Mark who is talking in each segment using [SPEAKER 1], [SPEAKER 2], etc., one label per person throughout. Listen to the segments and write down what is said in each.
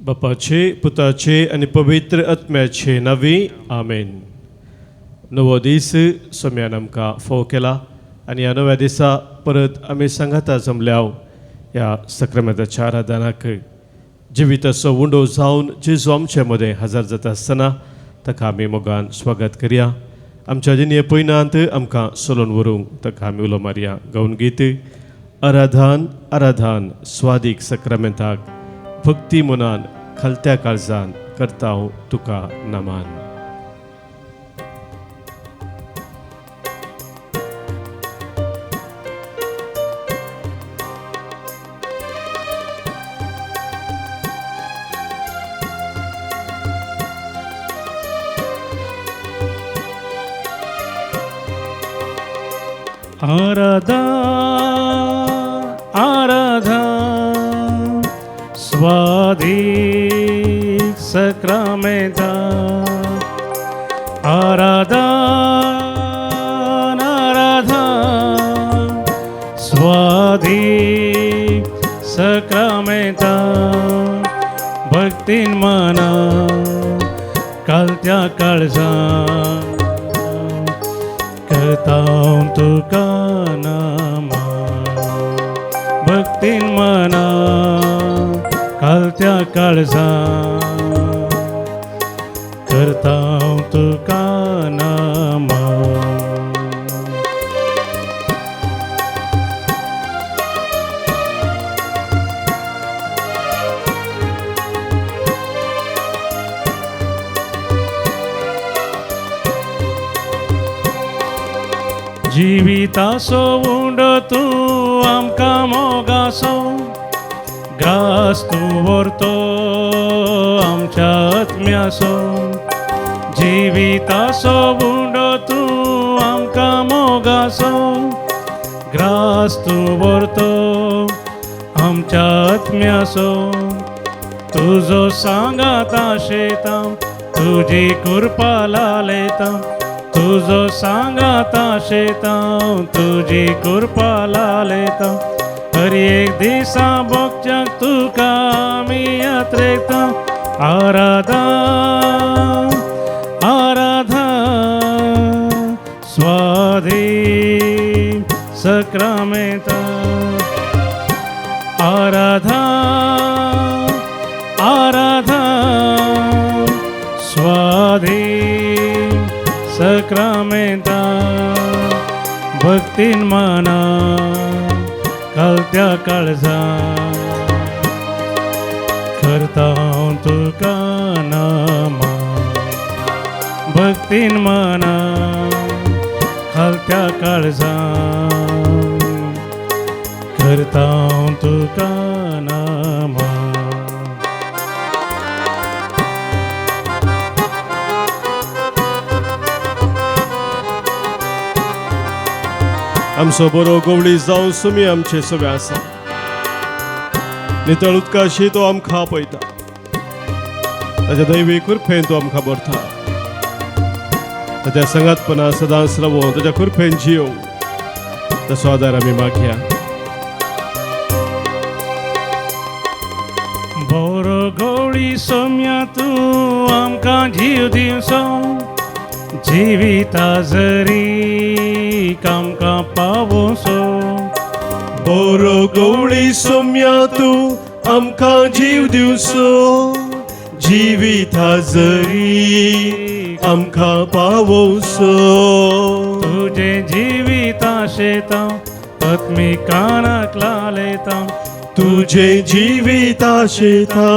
[SPEAKER 1] बापाचे पुताचे आनी पवित्र आत्म्याचे नांवी आमेन. नवो दीस सोम्यान आमकां फोव केला आनी ह्या नव्या दिसा परत आमी सांगाता जमल्याव ह्या सक्रामेंताच्या आराधनाक जिविताचो उंडो जावन जेजू आमचे मदें हजर जाता आसतना ताका आमी मोगान स्वागत करया. आमच्या जिणे पयनांत आमकां सोलोन व्हरूंक ताका आमी उलो मारया. गावन गीत आराधन आराधन स्वादीक सक्रामेंताक भक्ती मनान खालत्या काळजान करता हांव तुका नमान.
[SPEAKER 2] आराधन आराधन स्वादीक सक्रामेंताक आराधन आराधन स्वादीक सक्रामेंताक भक्तीन मना कालत्या काळजान करता तुका नमन. भक्तीन मना कालत्या काळजान करता तुका नमन. जिविताचो उंडो तूं आमकां मोगासो ग्रास तूं व्हरतो आमच्या आत्म्याचो. जिविताचो उंडो तूं आमकां मोगासो ग्रास तूं व्हरतो आमच्या आत्म्याचो. तुजो सांगात आशेता तुजी कृपा लालयता. तुजो सांगात आशेता तुजी कृपा लालयता. हर एक दिसा भोगच्याक तुका आमी यात्रेता. आराधन आराधन स्वादीक सक्रामेंताक आराधन आराधन स्वादीक सक्रामेंताक भक्तीन मना कालत्या काळजान करता तुका नमन. भक्तीन मना खालत्या काळजान करता तुका नमन.
[SPEAKER 1] आमचो बरो गवळी जावन सुमी आमचे सगळे आसा. नितळ उदकाशी तो आमकां आपयता. ताच्या दैवी कृपेन तो आमकां भरता. ताच्या संगातपणा सदांच रावून ताच्या कृपेन जियोंक ताचो आदार आमी मागया.
[SPEAKER 2] बरो गवळी सोम्या तूं आमकां जीव दिवचो. जिविता जरी आमकां पावोसो.
[SPEAKER 1] बरो गवळी सोम्या तूं आमकां जीव दिवचो. जिविता जरी आमकां पावोसो.
[SPEAKER 2] तुजे जिवित आशेता आत्मिकानाक लालयता.
[SPEAKER 1] तुझे जिवित आशेता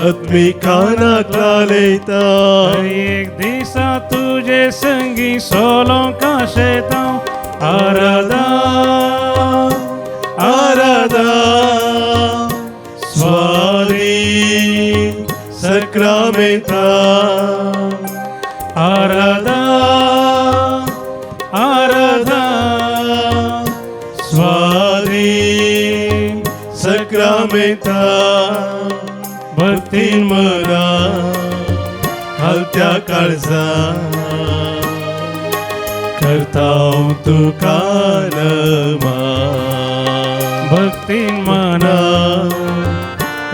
[SPEAKER 1] आत्मिकानाक लालयता.
[SPEAKER 2] एक दिसा तुजे संगी सोलोंक आशेता.
[SPEAKER 1] आराधन आराधन स्वादीक सक्रामेंताक
[SPEAKER 2] आराधन
[SPEAKER 1] आराधन स्वादीक सक्रामेंताक भक्तीन मना खालत्या काळजान करता तुका नमन.
[SPEAKER 2] भक्तीन मना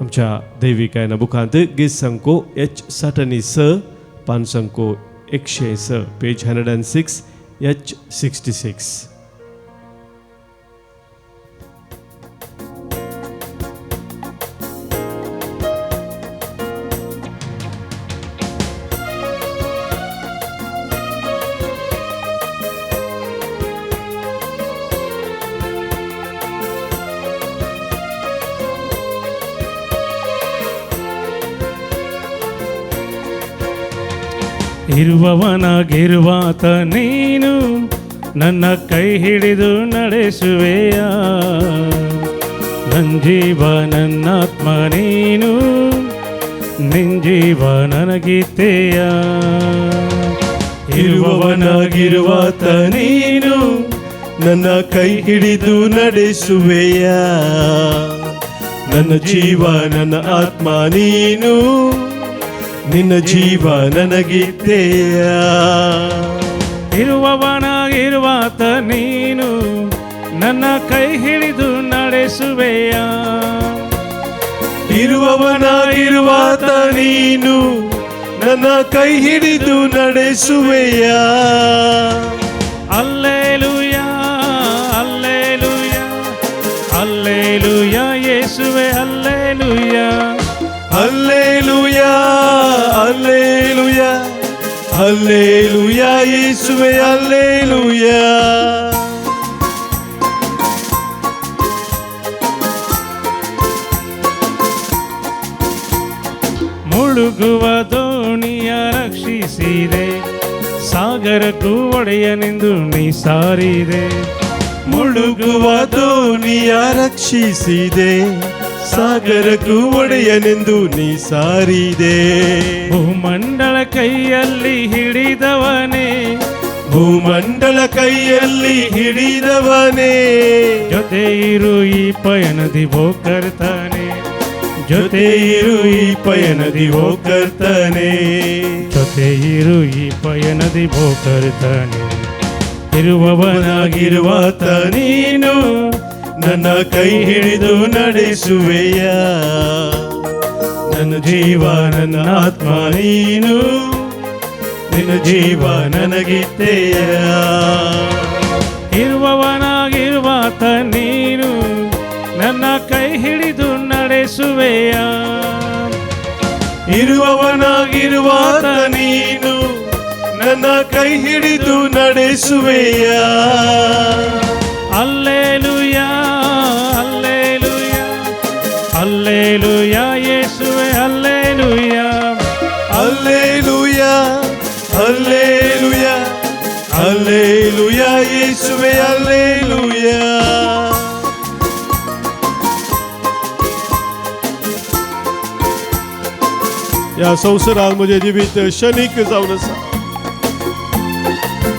[SPEAKER 1] आमच्या दैवी गायना बुकांत गीत संको H67 पान संको 106 पेज 106 H66.
[SPEAKER 2] ಇರುವವನಾಗಿರುವಾತ ನೀನು ನನ್ನ ಕೈ ಹಿಡಿದು ನಡೆಸುವೆಯ ನನ್ನ ಜೀವ ನನ್ನಾತ್ಮ ನೀನು ನಿನ್ ಜೀವ ನನಗಿತ್ತೆಯ
[SPEAKER 1] ಇರುವವನಾಗಿರುವಾತ ನೀನು ನನ್ನ ಕೈ ಹಿಡಿದು ನಡೆಸುವೆಯ ನನ್ನ ಜೀವ ನನ್ನ ಆತ್ಮ ನೀನು ನಿನ್ನ ಜೀವ ನನಗಿತ್ತೆಯ
[SPEAKER 2] ಇರುವವನಾಗಿರುವಾತ ನೀನು ನನ್ನ ಕೈ ಹಿಡಿದು ನಡೆಸುವೆಯ
[SPEAKER 1] ಇರುವವನಾಗಿರುವಾತ ನೀನು ನನ್ನ ಕೈ ಹಿಡಿದು ನಡೆಸುವೆಯ
[SPEAKER 2] ಅಲ್ಲೇಲೂಯ ಅಲ್ಲೇಲೂಯ ಅಲ್ಲೇಲೂಯ ಯೇಸುವೆ ಅಲ್ಲೇಲೂಯ
[SPEAKER 1] ಹಲ್ಲೆಲೂಯಾ ಹಲ್ಲೆಲೂಯಾ ಹಲ್ಲೆಲೂಯಾ ಯೇಸುವೇ ಹಲ್ಲೆಲೂಯಾ
[SPEAKER 2] ಮುಳುಗುವ ದೋಣಿಯ ರಕ್ಷಿಸಿದೆ ಸಾಗರಕ್ಕೂ ಒಡೆಯನೆಂದು ನೀ ಸಾರಿದೆ
[SPEAKER 1] ಮುಳುಗುವ ದೋಣಿಯ ರಕ್ಷಿಸಿದೆ ಸಾಗರಕ್ಕೂ ಒಡೆಯನೆಂದು ನೀ ಸಾರಿದೆ
[SPEAKER 2] ಭೂಮಂಡಲ ಕೈಯಲ್ಲಿ ಹಿಡಿದವನೇ
[SPEAKER 1] ಭೂಮಂಡಲ ಕೈಯಲ್ಲಿ ಹಿಡಿದವನೇ
[SPEAKER 2] ಜೊತೆ ಇರು ಈ ಪಯಣದಿ ಓ ಕರ್ತನೆ
[SPEAKER 1] ಜೊತೆ ಇರು ಈ ಪಯಣದಿ ಓ ಕರ್ತನೆ
[SPEAKER 2] ಜೊತೆ ಇರು ಈ ಪಯಣದಿ ಓ ಕರ್ತನೆ
[SPEAKER 1] ಇರುವವನಾಗಿರುವಾತ ನೀನು ನನ್ನ ಕೈ ಹಿಡಿದು ನಡೆಸುವೆಯ ನನ್ನ ಜೀವ ನನ್ನ ಆತ್ಮ ನೀನು ನಿನ್ನ ಜೀವ ನನಗಿತ್ತೆಯ
[SPEAKER 2] ಇರುವವನಾಗಿರುವಾತ ನೀನು ನನ್ನ ಕೈ ಹಿಡಿದು ನಡೆಸುವೆಯ
[SPEAKER 1] ಇರುವವನಾಗಿರುವಾತ ನೀನು ನನ್ನ ಕೈ ಹಿಡಿದು ನಡೆಸುವೆಯ
[SPEAKER 2] ಅಲ್ಲೇಲೂಯಾ ಅಲ್ಲೇಲೂಯಾ ಅಲ್ಲೇಲೂಯಾ ಯೇಸುವೆ ಅಲ್ಲೇಲೂಯಾ
[SPEAKER 1] ಹಲ್ಲೆಲೂಯಾ ಹಲ್ಲೆಲೂಯಾ ಹಲ್ಲೆಲೂಯಾ ಯೇಸುವೆ ಹಲ್ಲೆಲೂಯಾ या संवसारात म्हजें जिवीत क्षणिक जावन आसा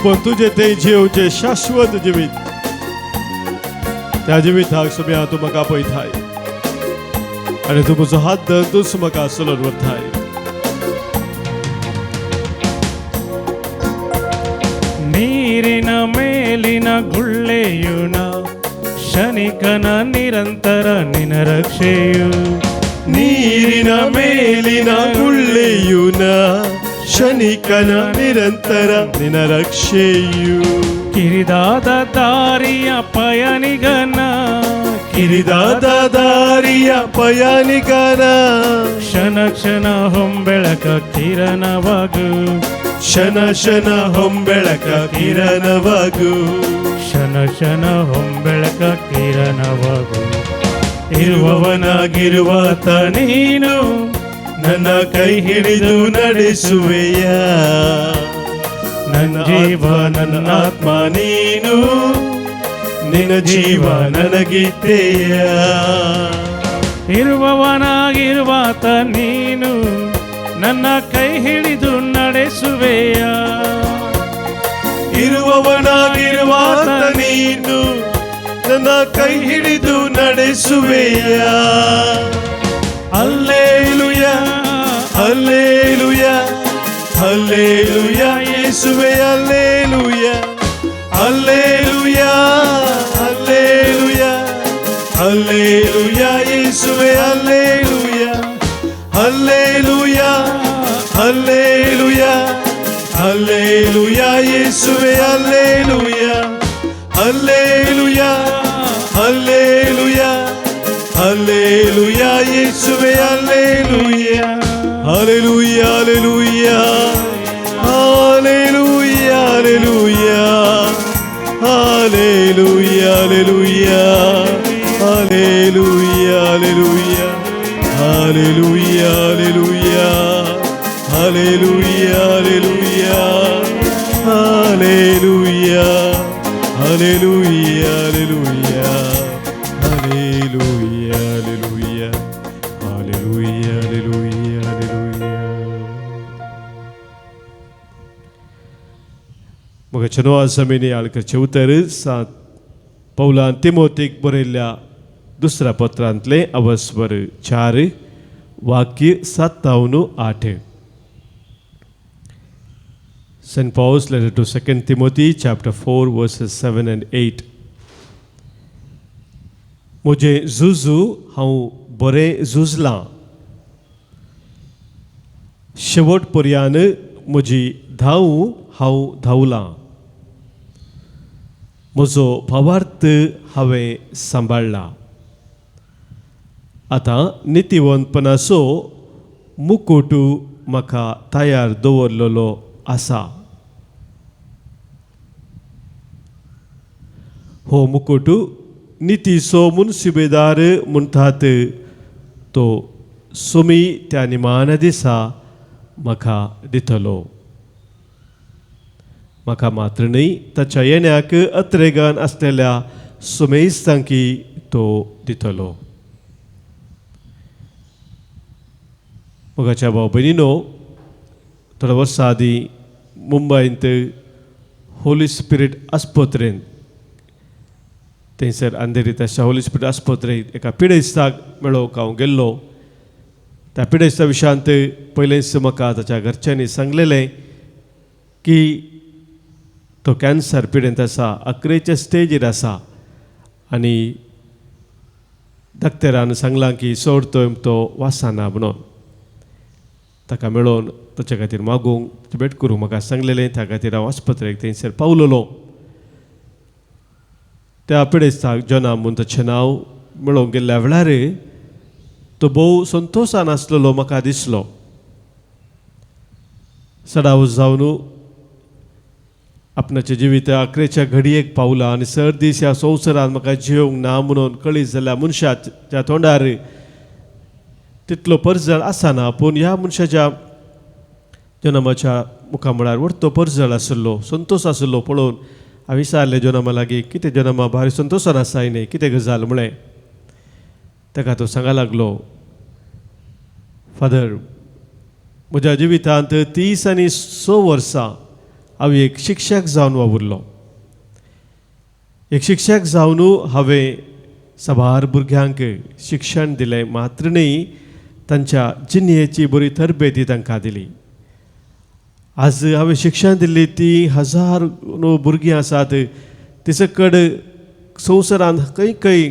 [SPEAKER 1] पण तुजें तें जीव जें शाश्वत जिवीत त्या जिविताक सुम्या तूं म्हाका पळयताय आनी तूं म्हजो हात धर तूंच म्हाका चलोवन व्हरताय
[SPEAKER 2] ನೀರಿನ ಮೇಲಿನ ಗುಳ್ಳೆಯುನ ಶನಿಕನ ನಿರಂತರ ನಿನ ರಕ್ಷೆಯು
[SPEAKER 1] ನೀರಿನ ಮೇಲಿನ ಗುಳ್ಳೆಯುನ ಶನಿಕನ ನಿರಂತರ ನಿನ ರಕ್ಷೆಯು
[SPEAKER 2] ಕಿರಿದಾದ ದಾರಿಯ ಪಯಣಿಗನ
[SPEAKER 1] ಕಿರಿದಾದ ದಾರಿಯ ಪಯಣಿಗನ
[SPEAKER 2] ಕ್ಷಣ ಕ್ಷಣ ಹೊಂಬೆಳಕ ಕಿರಣವಾಗು
[SPEAKER 1] ಕ್ಷಣ ಕ್ಷಣ ಹೊಂಬೆಳಕ ಕಿರಣವಾಗು
[SPEAKER 2] ಕ್ಷಣ ಕ್ಷಣ ಹೊಂಬೆಳಕ ಕಿರಣವಾಗು
[SPEAKER 1] ಇರುವವನಾಗಿರುವಾತ ನೀನು ನನ್ನ ಕೈ ಹಿಡಿದು ನಡೆಸುವೆಯ ನನ್ನ ಜೀವ ನನ್ನ ಆತ್ಮ ನೀನು ನಿನ್ನ ಜೀವ ನನಗಿತ್ತೆಯ
[SPEAKER 2] ಇರುವವನಾಗಿರುವಾತ ನೀನು ನನ್ನ ಕೈ ಹಿಡಿದು ನಡೆಸುವೆಯ
[SPEAKER 1] ಇರುವವನಾಗಿರುವಾತ ನೀನು ನನ್ನ ಕೈ ಹಿಡಿದು ನಡೆಸುವೆಯ ಹಲ್ಲೆಲೂಯಾ ಹಲ್ಲೆಲೂಯಾ ಹಲ್ಲೆಲೂಯಾ ಯೇಸುವೇ ಹಲ್ಲೆಲೂಯಾ ಹಲ್ಲೆಲೂಯಾ ಹಲ್ಲೆಲೂಯಾ ಹಲ್ಲೆಲೂಯಾ ಯೇಸುವೇ ಹಲ್ಲೆಲೂಯಾ हल्लेलुया हल्लेलुया हल्लेलुया येशुवे हल्लेलुया हल्लेलुया हल्लेलुया हल्लेलुया येशुवे hallelujah hallelujah hallelujah hallelujah hallelujah hallelujah hallelujah hallelujah hallelujah hallelujah hallelujah hallelujah hallelujah hallelujah hallelujah hallelujah hallelujah hallelujah. मग चनवा जमिनी आळकरचे उतर सात पौलान तिमोथीक बरयल्ल्या दुसऱ्या पत्रांतले अवस्वर 4 वाक्य 7-8. St. Paul's letter to 2 Timothy chapter 4 verses 7 and 8. मुझे झुजू हांव बरें झुजलां, शेवट पर्यान म्हजी धांव हांव धांवलां, म्हजो भावार्थ हांवें सांबाळ्ळा. आतां नितीवंतपणाचो मुकुट म्हाका तयार दवरलेलो आसा. हो मुकुट नितीचो मुनसिबेदार म्हणटात तो सुमी त्या निमाण्या दिसा म्हाका दितलो. म्हाका मात्र न्ही, ताच्या येण्याक अत्रेगान आसलेल्या सुमेस्तांकी तो दितलो. मोगाच्या भाव भयणीनो, थोड्या वर्सां आदीं मुंबयंत होली स्पिरीट आस्पत्रेंत थंयसर अंधेरीत अशा होली स्पिरीट आस्पत्रेंत एका पिडेस्ताक मेळोवंक हांव गेल्लो. त्या पिडेस्ता विशयांत पयलेंच म्हाका ताच्या घरच्यांनी सांगलेलें की तो कॅन्सर पिडेंत आसा, 11च्या स्टेजीर आसा आनी डॉक्टरान सांगलां की चड तो वाचना म्हणून. ताका मेळोवन ताचे खातीर मागूंक भेट करूंक म्हाका सांगलेलें. त्या खातीर हांव आस्पत्रेक थंयसर पावलोलो. त्या पिडेस्ताक जॉना म्हूण ताचें नांव मेळोवंक गेल्ल्या वेळार तो भोव संतोशान आसलेलो म्हाका दिसलो. सडावत जावन आपणाच्या जिविता 11च्या घडयेक पावला आनी सर्दीस ह्या संवसारांत म्हाका जियोंक ना म्हणून कळीत जाल्या मनशाच्या तोंडार तितलो परजळ आसना, पूण ह्या मनशाच्या जन्माच्या मुखामळार व्हडतो परजळ आसलो, संतोश आसलो पळोवन हांवें विचारलें जन्मा लागीं, कितें जन्मा भारी संतोशान आसा न्ही, कितें गजाल म्हळें. ताका तो सांगा लागलो, फादर, म्हज्या जिवितांत 36 वर्सां हांव एक शिक्षक जावन वावुरलो. एक शिक्षक जावन हांवें साबार भुरग्यांक शिक्षण दिलें, मात्र न्ही तांच्या जिणेची बरी तरबेती तांकां दिली. आज हांवें शिक्षण दिल्ली ती 1000 भुरगीं आसात. ती सकड संवसारांत खंय खंय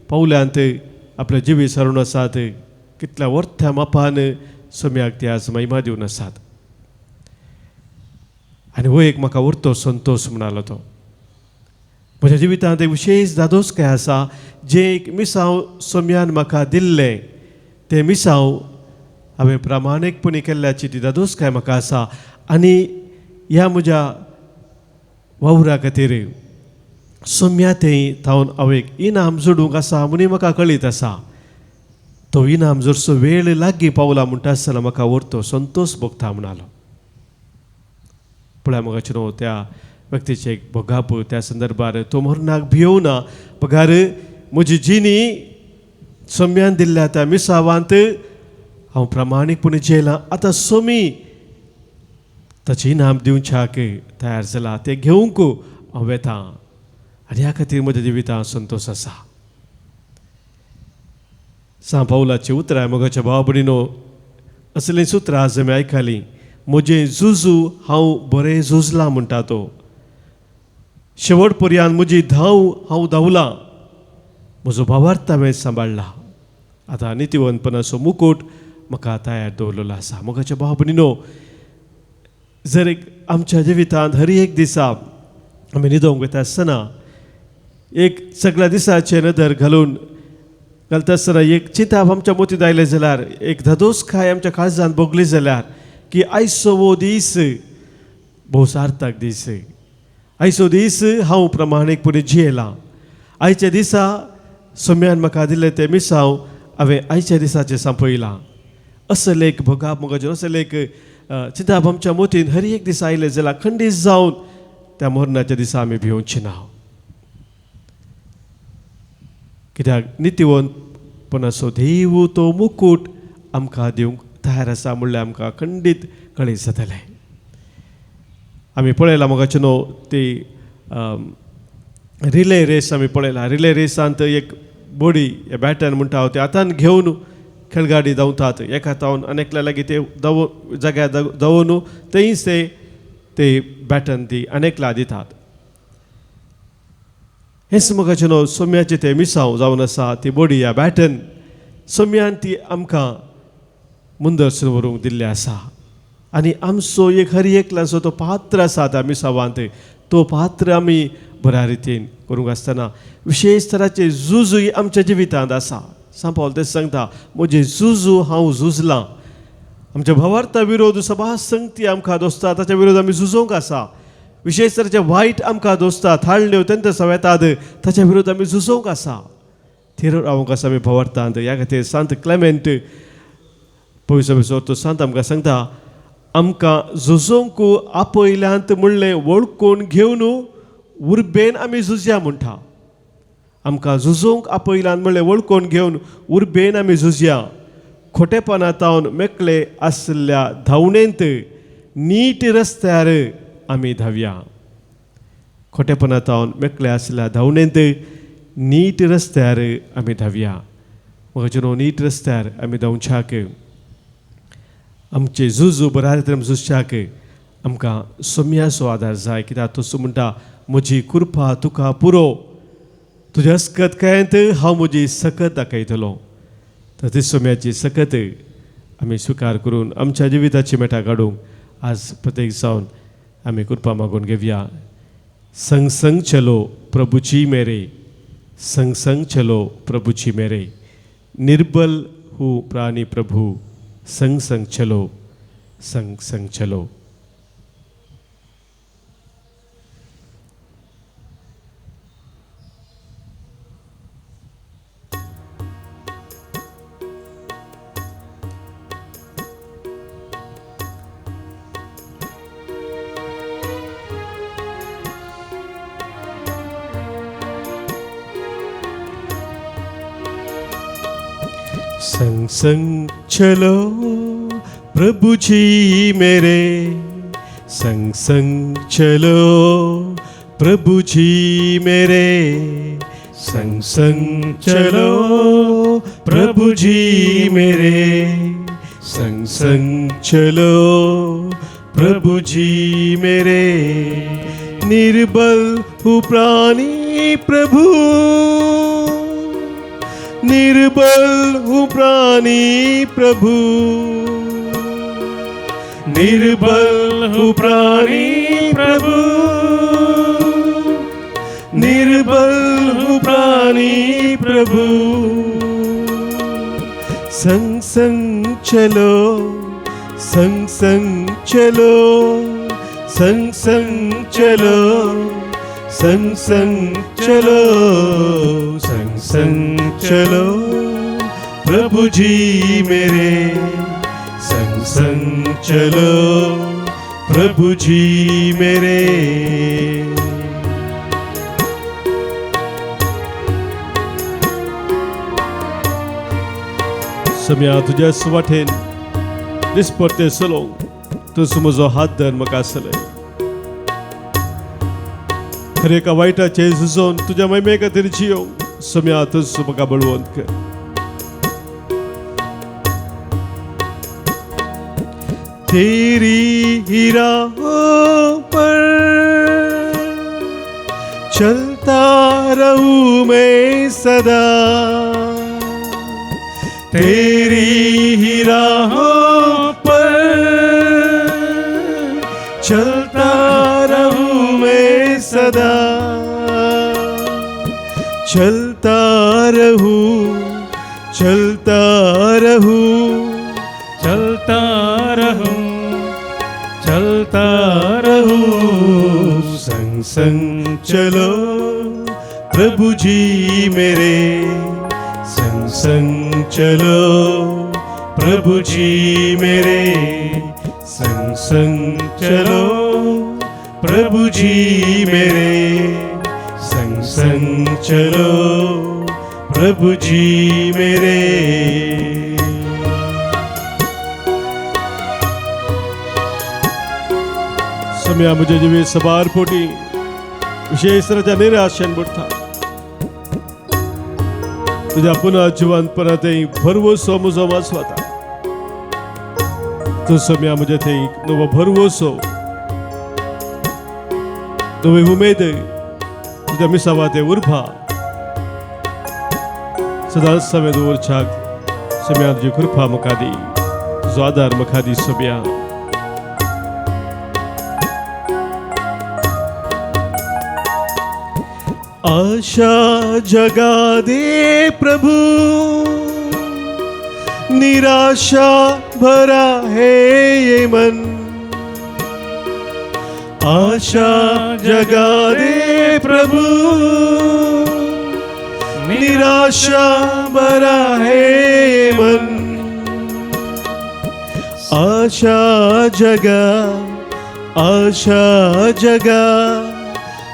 [SPEAKER 1] पावल्यांत आपलें जिवी सारून आसात. कितल्या वर्थ्या मापान सम्याक ती आज महिमा दिवन आसात. आनी हो एक म्हाका उरतो संतोश म्हणालो तो. म्हज्या जिवितांत एक विशेश दादोसकाय आसा, जें एक मिसांव सम्यान म्हाका दिल्लें, तें मिसांव हांवें प्रामाणीकपणी केल्ल्याची ती दादोसकाय म्हाका आसा. आनी ह्या म्हज्या वावरा खातीर सम्या थंय थावन हांव एक इनाम जोडूंक आसा म्हणून म्हाका कळीत आसा. तो इनाम जरसो वेळ लागीं पावला म्हणटा आसतना म्हाका उरतो संतोश भोगता म्हणालो. पळय म्हाका न्हू त्या व्यक्तीचे एक भोगाप त्या संदर्भार तो मरणाक भियोवना. पगार म्हजी जिणी सम्यान दिल्ल्या त्या मिसावांत हांव प्रामाणीकपणी जेलां. आतां सोमी ताचें इनाम दिवच्याक तयार जाला, तें घेवंक हांव येता आनी ह्या खातीर म्हज्या जिवितांत संतोश आसा. सा पावलाची उतरां मोगाच्या भाव भयणीनो, असलींच उतरां आज आमी आयकलीं. म्हजें झुजू हांव बरें झुजलां म्हणटा तो. शेवट पर्यंत म्हजी धांव हांव धांवलां, म्हजो भावार्थ हांवें सांबाळ्ळा. आतां नितीवंतपणाचो मुकुट म्हाका तयार दवरलेलो आसा. मोगाच्या भाव भयणीनो, जर एक आमच्या जिवितांत हर एक दिसा आमी न्हिदोंक वता आसतना एक सगळ्या दिसाचे नदर घालता आसतना एक चिंता आमच्या मतींत आयलें जाल्यार, एक धदोसकाय आमच्या काळजांत भोगली जाल्यार की आयचो वो दीस भोव सार्थक दीस. आयचो दीस हांव प्रमाणीकपणी जियेलां. आयच्या दिसा सोम्यान म्हाका दिलें तें मिसांव हांवें आयच्या दिसाचें सांपयलां. असले एक भोगाप मोगाचेर असले एक चिंता आमच्या मतीन हर एक दीस आयले जाल्यार खंडीत जावन त्या मरणाच्या दिसा आमी भिवची ना. कित्याक नित्यवंतपणाचो देव तो मुकूट आमकां दिवंक तयार आसा म्हणल्यार आमकां खंडीत कळीत जातलें. आमी पळयलां मोगाचें न्हू ती रिले रेस आमी पळयला. रिले रेसांत एक बोडी बॅटन म्हणटा हांव ते हातान घेवन खेळगाडी धांवतात. एक हातावन आनेकल्या लागीं ते जाग्यार धांवन थंयच ते बॅटन ती आनेकल्या दितात. हेंच मोगाचें न्हू सोम्याचें तें मिसांव जावन आसा ती बोडी ह्या बॅटन सोम्यान ती आमकां मुंदरसून व्हरूंक दिल्लें आसा. आनी आमचो एक हर एकल्याचो तो पात्र आसा त्या मिसावांत. तो पात्र आमी बऱ्या रितीन करूंक आसतना विशेश तराचे झुजूय आमच्या जिवितांत आसा. सान पावल तेच सांगता, म्हजें झुजू हांव झुजलां. आमच्या भावार्था विरोध सभा संगती आमकां दोसता ताच्या विरोध आमी झुजोंक आसा. विशेश तरेचे वायट आमकां दोसता थाळण्यो तेंत सवेतात ताच्या विरोध आमी झुजोंक आसा. थेर रावंक आसा आमी भावार्थांत. ह्या खातीर सांत क्लेमेंट पवित्र सभेचो सांत आमकां सांगता, आमकां झुजोंक आपयल्यांत म्हणलें वळखून घेवन उर्बेन आमी झुजया म्हणटा. आमकां झुजोंक आपयल्यांत म्हणलें वळखून घेवन उर्बेन आमी झुजया. खोटेपणांतावन मेकळे आसल्या धांवणेंत नीट रस्त्यार आमी धांवया. खोटेपणांतावन मेकळे आसल्या धांवणेंत नीट रस्त्यार आमी धांवया. म्हाका नीट रस्त्यार आमी धांवच्याक आमचे झुजू बऱ्या रितीन झुजच्याक आमकां सोम्याचो आदार जाय. कित्याक तसो म्हणटा, म्हजी कृपा तुका पुरो, तुज्या सकतकायेंत हांव म्हजी सकत दाखयतलो. तर ती सोम्याची सकत आमी स्विकार करून आमच्या जिविताची मेटा काडूंक आज प्रत्येक जावन आमी कृपा मागून घेवया. संग संग चलो प्रभुची मेरे, संग संग चलो प्रभुची मेरे, निर्बल हूँ प्राणी प्रभु, संग संग चलो, संग संग चलो. संग संग चलो प्रभु जी मेरे, संग संग चलो प्रभु जी मेरे, संग संग चलो प्रभु जी मेरे, संग संग चलो प्रभु जी मेरे, निर्बल हूँ प्राणी प्रभु, निर्बल हूँ प्राणी प्रभु, निर्बल हूँ प्राणी प्रभु, निर्बल हूँ प्राणी प्रभु. संग संग चलो, संग संग चलो, संग संग चलो, संग संग चलो, संग संग चलो प्रभु जी मेरे, संग संग चलो प्रभु जी मेरे. सम्या तुझ्या सुवातेन दिसपट्टे चलोंक तूं म्हजो हात धर म्हाका चलय. हर एका वायटाचे झुजोन तुज्या महिमे खातीर जियोंक सम्या तूं म्हाका बळवंत कर. तेरी ही राहों पर चलता रहूं मैं सदा, तेरी ही राहों पर चलता रहूं मैं सदा, चलता रहूं, चलता रहूं,
[SPEAKER 2] चलता रहूं, चलता
[SPEAKER 1] रहूं। संग संग चलो प्रभु जी मेरे, संग संग चलो प्रभु जी मेरे, संग संग चलो प्रभु जी मेरे, संग संग चलो प्रभु जी मेरे। सम्या मुझे जीवे सबार पोटी विशेष रजा निराशन बुडथा तुझ्या पुन्हा जिवंतपणात भरवो सोमुजो वाचवाता तू सम्या मुझे थी नवो भरवो सो नवी उमेद तुझ्या मिसावाते उर्भा सदा समय दूर छाक सम्या तुझी कृपा मकादी तुझो आधार मकादी सम्या। आशा जगा दे प्रभु, निराशा भरा है ये मन, आशा जगा दे प्रभु, निराशा भरा है ये मन, आशा जगा, आशा जगा,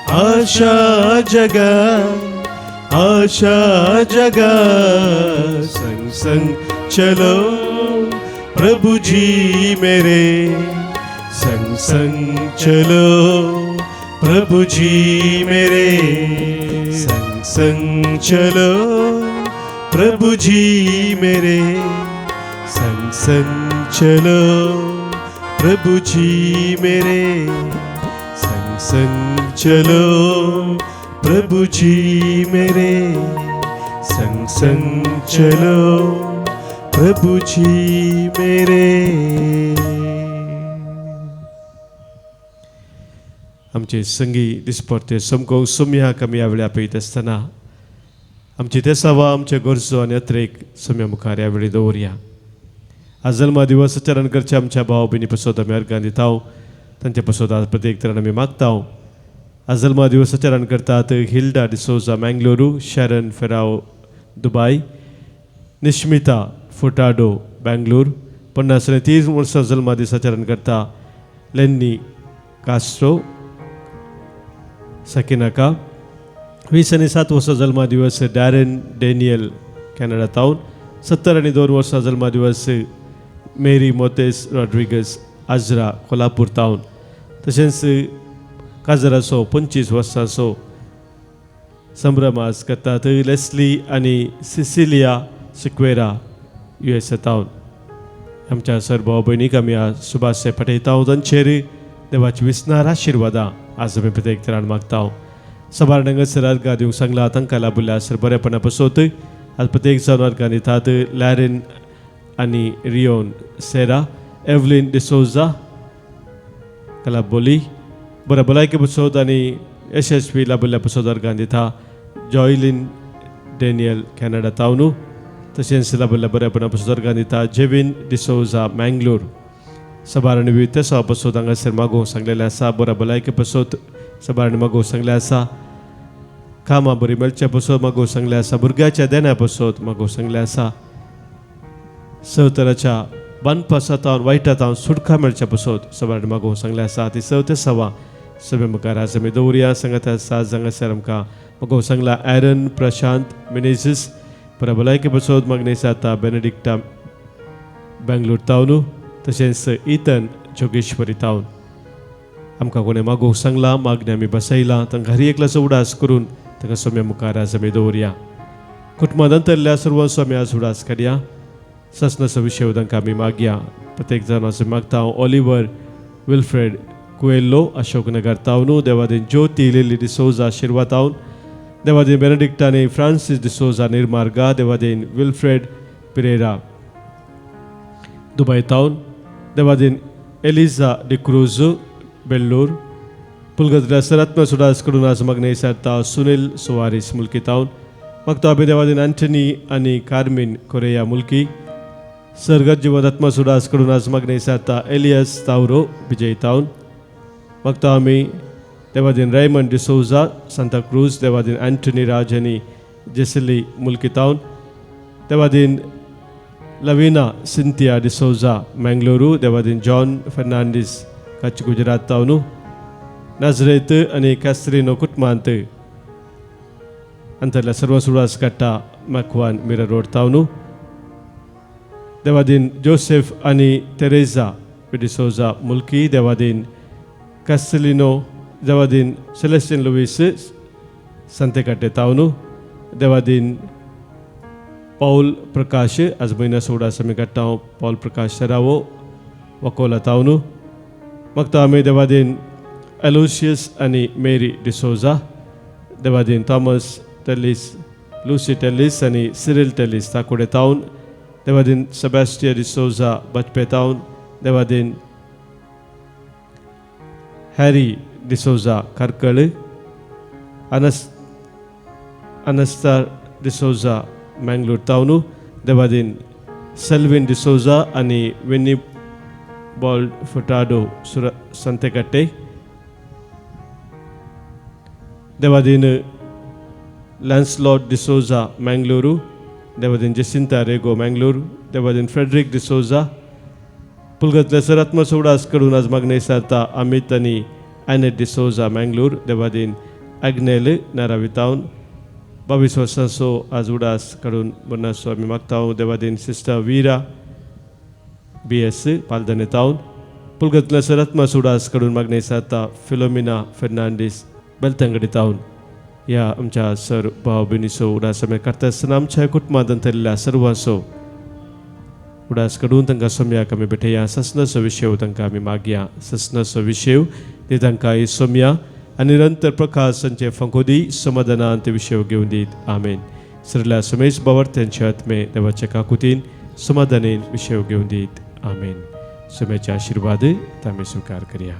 [SPEAKER 1] आशा जगा, आशा जगा। संग संग चलो प्रभु जी मेरे, संग संग चलो प्रभु जी मेरे, संग संग चलो प्रभु जी मेरे, संग संग चलो प्रभु जी मेरे, संग चलो प्रभु जी मेरे, संग संग चलो प्रभु जी मेरे। आमचे संगी दिसपट्टे समको सम्या कमी ह्या वेळा पळयत आसतना आमची ते सवा आमचे गरजो आनी अत्रेक सम्या मुखार ह्या वेळी दवरया। आज जल्मा दिवस आचरण करचे आमच्या भाव भयणी पासत आमी अर्गां दिता, तांचे पासत आज प्रत्येक तरान आमी मागता। आज जल्मा दिवस आचरण करतात हिल्डा डिसोजा मंगळुरू, शॅरन फेराव दुबय, निश्मिता फुटाडो बेंगलोर, 50 वर्सां जल्मा दीस आचरण करता लेन्नी कास्ट्रो सकिनाका, 27 वर्सां जल्मा दिवस डॅरेन डेनियल कॅनडा टावन, 72 वर्सां जल्मा दिवस मेरी मोतेस रॉड्रिगस आजरा कोल्हापूर टावन, तशेंच काजराचो 25 वर्सांचो संभ्रम आज करतात लेस्ली आनी सिसिलिया सिक्वेरा USA टावन। आमच्या सर भाव भयणीक आमी आज शुभाशय पाठयता, तांचेर देवाची विस्नार आशिर्वादां आज आमी प्रत्येक तरान मागता। सबार हांगासर अर्गां दिवंक सांगला, तांकां लाभुल्ल्या सर बरेपणा पासत आज प्रत्येक जावन अर्गां दितात लॅरेन आनी रियोन सेरा, एवलिन डिसोजा कलाबोली बऱ्या भलायके पासत आनी यशस्वी लाभुल्ल्या पासत अर्गां दिता जॉयलिन डेनियल कॅनडा टावनू, तशेंच लाभुल्ल्या बरेपणा पासत अर्गां दिता जेविन डिसोजा मंगळूर। सबार आनी विविध सवा पासत हांगासर मागोवंक सांगलेलें आसा, बऱ्या भलायके पासत सबार मागोवंक सांगलें आसा, कामां बरीं मेळच्या पासत मागोवंक सांगलें आसा, भुरग्याच्या देण्या पासत मागोवंक सांगलें आसा, सवतराच्या बानपासांतावन वायटांतावन सुटका मेळच्या पासत सबार मागोवंक सांगलें आसा। ती सवते सवा सभे मुखार आज आमी दवरया। सांगात आसा हांगासर आमकां मागोवंक सांगला एरन प्रशांत मिनेझीस, बऱ्या भलायके पासत मागणी जाता बेनेडिक्टा बेंगलोर टावनू, तशेंच इतन जोगेश्वरी टावन। आमकां कोणें मागोवंक सांगला, मागणी आमी बसयला, तांकां घरी एकल्याचो उडास करून तांकां सोम्या मुखार आज आमी दवरया। कुटुंबांत अंतरल्या सर्वांचो आमी आज उडास काडया, ससनाचो विशय तांकां आमी मागया। प्रत्येक जाण आज मागता ऑलिवर विल्फ्रेड कुएल्लो अशोकनगर टावनू, देवादीन Jyoti Lily D'Souza Ashirwad town, देवादीन बेनेडिक्ट आनी फ्रांसीस डिसोजा निर्मार्गा, देवादीन विल्फ्रेड पिरेरा दुबई टाउन देवादीन एलिझा डिक्रूज बेल्लूर पुलगतल्या सरात्म सुडास कडून आज मागणे सारता सुनील सुवारिस मुलकी टाउन मागता आम्ही देवादीन अँटनी आणि कार्मिन कोरेया मुलकी सरगत जीवनात्मा सुडास कडून आज मागणे सारता एलियस तावरो विजय टाउन मागता आम्ही देवादीन रेमंड डिसोजा सांता क्रूज देवादीन अँटनी राज आणि जेसिली मुलकी टाउन देवादीन लवीना सिंथिया डिसोजा मंगलुरू देवादीन John Fernandes Kutch Gujarat town Nazareth आणि कॅस्त्रिनो कुटमांत अंतरल्या सर्व सुडास कट्टा मॅकवान मिरर रोड टाउनु देवादीन जोसेफ आणि तेरेझा डिसोजा मुलकी देवादीन कॅस्टलिनो देवादीन सेलेस्टिन लुईस संतेकट्टे टाउनु देवादीन पौल प्रकाश आज महिना सोडा समीकट्टाव पौल प्रकाश सरावो वकोला टाउनु मगता आम्ही देवादीन एलोशियस आणि मेरी डिसोजा देवादीन थॉमस टेलिस लुसी टेलिस आणि सिरिल टेलिस ताकोडे टाउन देवादीन सेबॅस्टिया डिसोजा बचपे टाउन देवादीन हॅरी डिसोजा करकळ अनस्तार डिसोजा मंगलूर टाउनु देवादीन सेल्विन डिसोजा आणि विनी बॉल्ड फुटाडो संतेकट्टे देवादीन लॅन्सलॉट डिसोजा मंगलुरू देवादीन जसिंता रेगो मंगलूर देवादीन फ्रेडरिक डिसोजा पुलगतल्या सरात्म सोडास कडून आज मागणे सारता अमित आणि ॲनेट डिसोजा मंगलूर देवादीन ॲग्नेल नारावी टाउन 22 वर्षांसो आज उडास कडून बनसो आम्ही मागता देवादीन सिस्टर वीरा BS पालदने टाउन पुलगतल्या सरात्म सोडास कडून मागणे सारता फिलोमिना फर्नांडिस बेलतंगडी टाउन या आमच्या सर भाव बिनिसो उडास आम्ही करता असताना आमच्या कुटुंबांतल्या सर्वांसो उडास कडून तांकां सोम्याक आमी भेटया ससनसो विशय तांकां आमी मागया ससनसो विशय ते तांकां ही सोम्या आणि निरंतर प्रकाश संचे फंकोदी समाधानांत विषय घेऊन दीत आमेन सरला समेश बावर त्यांच्या आत्मे देवाच्या काकुतीन समाधानेन विषय घेऊन दीत आमेन समेचे आशीर्वाद आम्ही स्वीकार करूया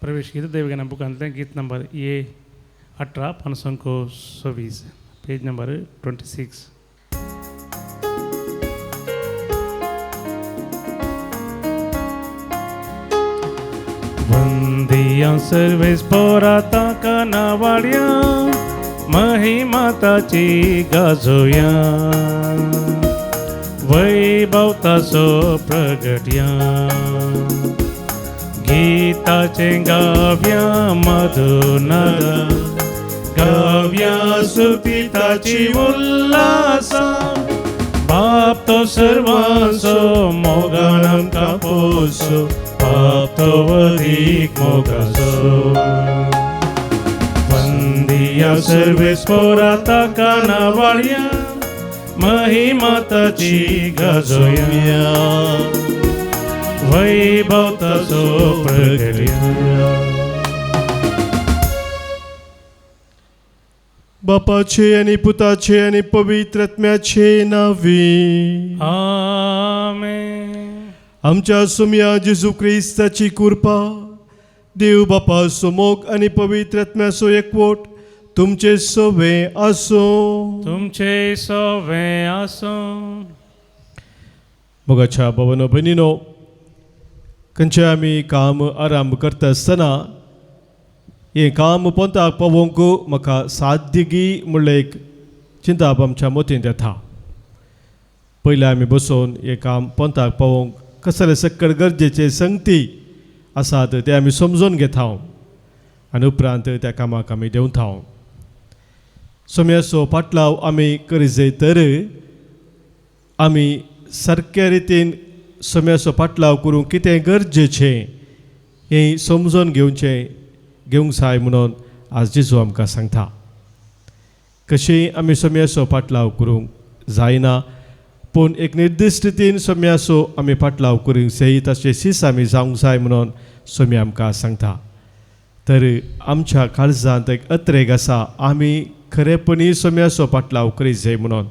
[SPEAKER 2] प्रवेश गीत देवगाना बुकांतलें गीत नंबर A18 526 पेज नंबर 26 वंदिया सर्वेस पोराता कानावाड्या महिमाताची गाजोया वैभवताचो प्रगट्या गीताचे गाव्या मधुनाद गाव्या सुतिताची उल्हास बाप तो सर्वांसो मोगाणम कापोसो बाप तो अधिक मोगासो वंदिया सर्वेस पोराता कानावाड्या महिमाताची गाजोया वैभवताचो प्रगट्या
[SPEAKER 1] बापाचे आणि पुताचे आणि पवित्र आत्म्याचे नावे
[SPEAKER 2] आमेन.
[SPEAKER 1] आमच्या सोम्या जेजू ख्रिस्ताची कृपा देव बापाचो मोग आणि पवित्र आत्म्याचो एकवट तुमचे सोबे आसो
[SPEAKER 2] तुमचे सोवे आसो.
[SPEAKER 1] मोगाच्या भवन भयणीनो खंयचे आमी काम आरंभ करता आसतना हें काम पोंताक पावोवंक म्हाका साध्यगी म्हणलें एक चिंतप आमच्या मोतींत येता. पयलें आमी बसून हें काम पोंताक पावोवंक कसले सक्कड गरजेचे संगती आसात ते आमी समजून घेता. आनी उपरांत त्या कामाक आमी देंवताव. सोम्याचो पाटलाव आमी करी तर आमी सारक्या रितीन सोम्याचो पाटलाव करूंक कितें गरजेचें हें समजून घेवंक जाय म्हणून आज जेजू आमकां सांगता. कशें आमी सोम्याचो पाटलाव करूंक जायना, पूण एक निर्दिश्ट रितीन सोम्याचो आमी पाटलाव करूंक जाय तशें सीस आमी जावंक जाय म्हणून सोम्या आमकां सांगता. तर आमच्या काळजांत एक अत्रेग आसा, आमी खरेपणी सोम्याचो पाटलाव करीत जाय म्हणून.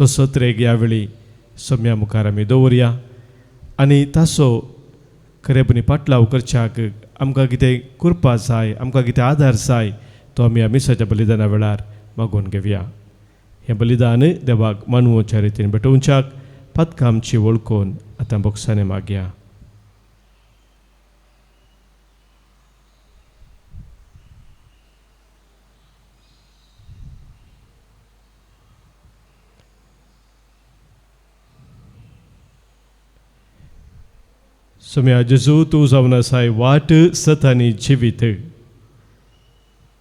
[SPEAKER 1] तसो अत्रेग ह्या वेळी सोम्या मुखार आमी दवरया आनी ताचो खरेपणी पाटलाव करच्याक आमकां कितें करपा जाय, आमकां कितें आदार जाय, तो आमी आमिसाच्या बलिदाना वेळार मागून घेवया. हें बलिदान देवाक मानवोच्या रितीन भेटोवच्याक पदकां आमची वळखून आतां बोगसाने मागया. सोम्या जेजू तूं जावन आसाय वाट, सत आनी जिवीत.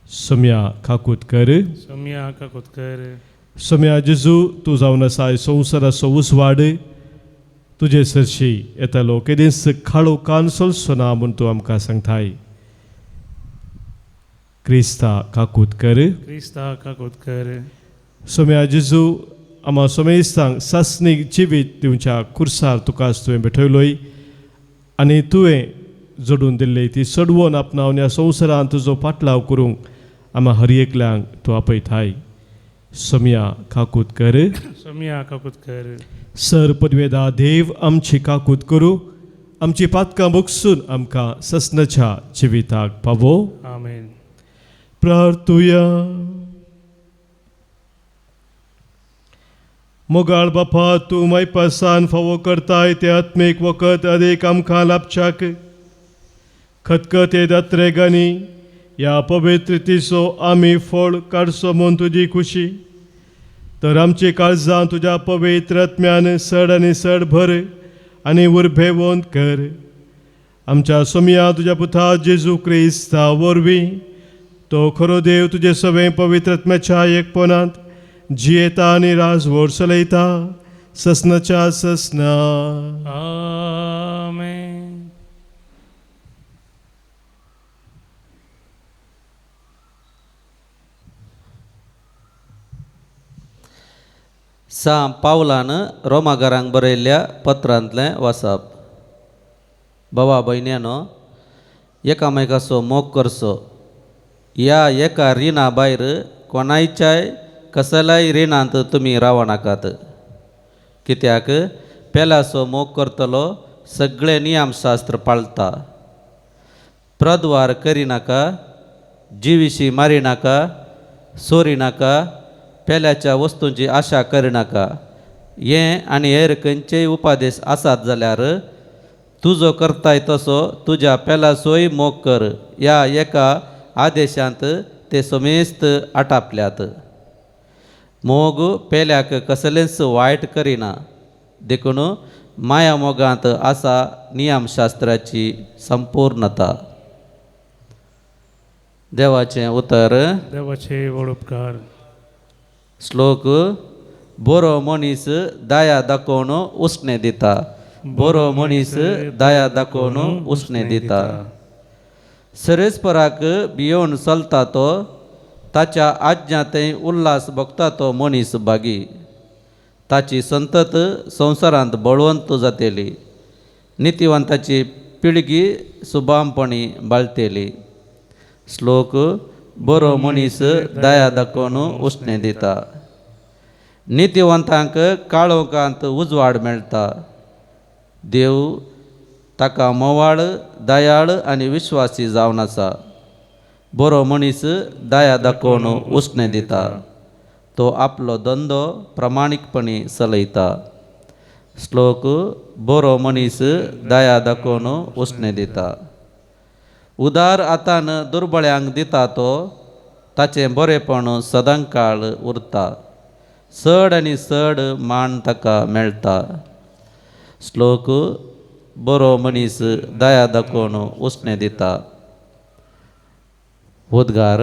[SPEAKER 1] सोम्या काकूत कर.
[SPEAKER 2] सोम्या काकूत कर.
[SPEAKER 1] सोम्या जेजू तूं जावन आसाय संवसाराचो उसवाड. तुजे सरशी येतालो केदीस खाळो कांसोलसो ना म्हूण तूं आमकां सांगताय. क्रिस्ता काकूत कर.
[SPEAKER 2] क्रिस्ता काकूत कर.
[SPEAKER 1] सोम्या जेजू आम्हा सोमेस्तांक सासणीक जिवीत दिवच्या खुर्सार तुकाच तुवें भेटयलोय आनी तुवें जोडून दिल्ली ती सडवून आपणावन ह्या संवसारांत तुजो पाटलाव करूंक आम्हा हर एकल्यांक तूं आपयताय. सोम्या काकूत कर.
[SPEAKER 2] सोम्या काकूत कर.
[SPEAKER 1] सर पदवेदा देव आमची काकूत करूं, आमची पातकां बोगसून आमकां ससनाच्या जिविताक पावो.
[SPEAKER 2] आमेन.
[SPEAKER 1] प्रार्थुया. मोगाळ बापा, तूं मायपासान फावो करताय ते आत्मीक वखद अदीक आमकां लाभच्याक खतखत येत अत्रेगांनी ह्या पवित्रतेचो आमी फळ काडचो म्हूण तुजी खुशी. तर आमची काळजां तुज्या पवित्र आत्म्यान सड आनी सड भर आनी उर्भेवंत कर. आमच्या सोम्या तुज्या पुता जेजू क्रिस्ता वरवीं तो खरो देव तुजे सवें पवित्र आत्म्याच्या एकपणांत जियेता आनी राजवट चलयता ससनाच्या ससना.
[SPEAKER 2] आमेन.
[SPEAKER 3] सांत पावलान रोमाकारांक बरयल्ल्या पत्रांतलें वाचप. भावा भयण्यानो, एकामेकाचो मोग करचो. ह्या एका रिणा भायर कोणायच्याय कसल्याय रिणांत तुमी रावं नाकात. कित्याक पेल्याचो मोग करतलो सगळे नियमशास्त्र पाळटा. प्रद्वार करिनाका, जिवीशी मारिनाका, सोरिनाका, पेल्याच्या वस्तूंची आशा करिनाका. हें आनी हेर खंयचेय उपादेश आसात जाल्यार तूं जो करताय तसो तुज्या पेल्याचोय मोग कर. ह्या एका आदेशांत ते समेस्त आटापल्यात. मोग पेल्याक कसलेंच वायट करिना, देखून माया मोगांत आसा नियमशास्त्राची संपूर्णता. देवाचें उतर.
[SPEAKER 2] देवाचे व्हड उपकार.
[SPEAKER 3] श्लोक. बरो मनीस दया दाखोवन उस्णें दिता. बरो मनीस दया दाखोवन उस्णें दिता. सरेस्पराक भियोवन चलता तो, ताच्या आज्ञातें उल्हास भोगता तो मनीस भागी. ताची संतत संवसारांत बळवंत जातेली. नितिवंताची पिळगी सुबामपणी बाळतेली. श्लोक. बरो मनीस दया दाखोवन उस्णें दिता. नितिवंतांक काळोखांत उजवाड मेळटा. देव ताका मोवाळ, दयाळ आनी विश्वासी जावन आसा. बरो मनीस दया दाखोवन उस्णें दिता. तो आपलो धंदो प्रामाणीकपणी चलयता. श्लोक. बरो मनीस दया दाखोवन उस्णें दिता. उदार हातान दुर्बळ्यांक दिता तो, ताचें बरेपण सदांकाळ उरता. चड आनी चड मान ताका मेळटा. श्लोक. बरो मनीस दया दाखोवन उस्णें दिता. उद्गार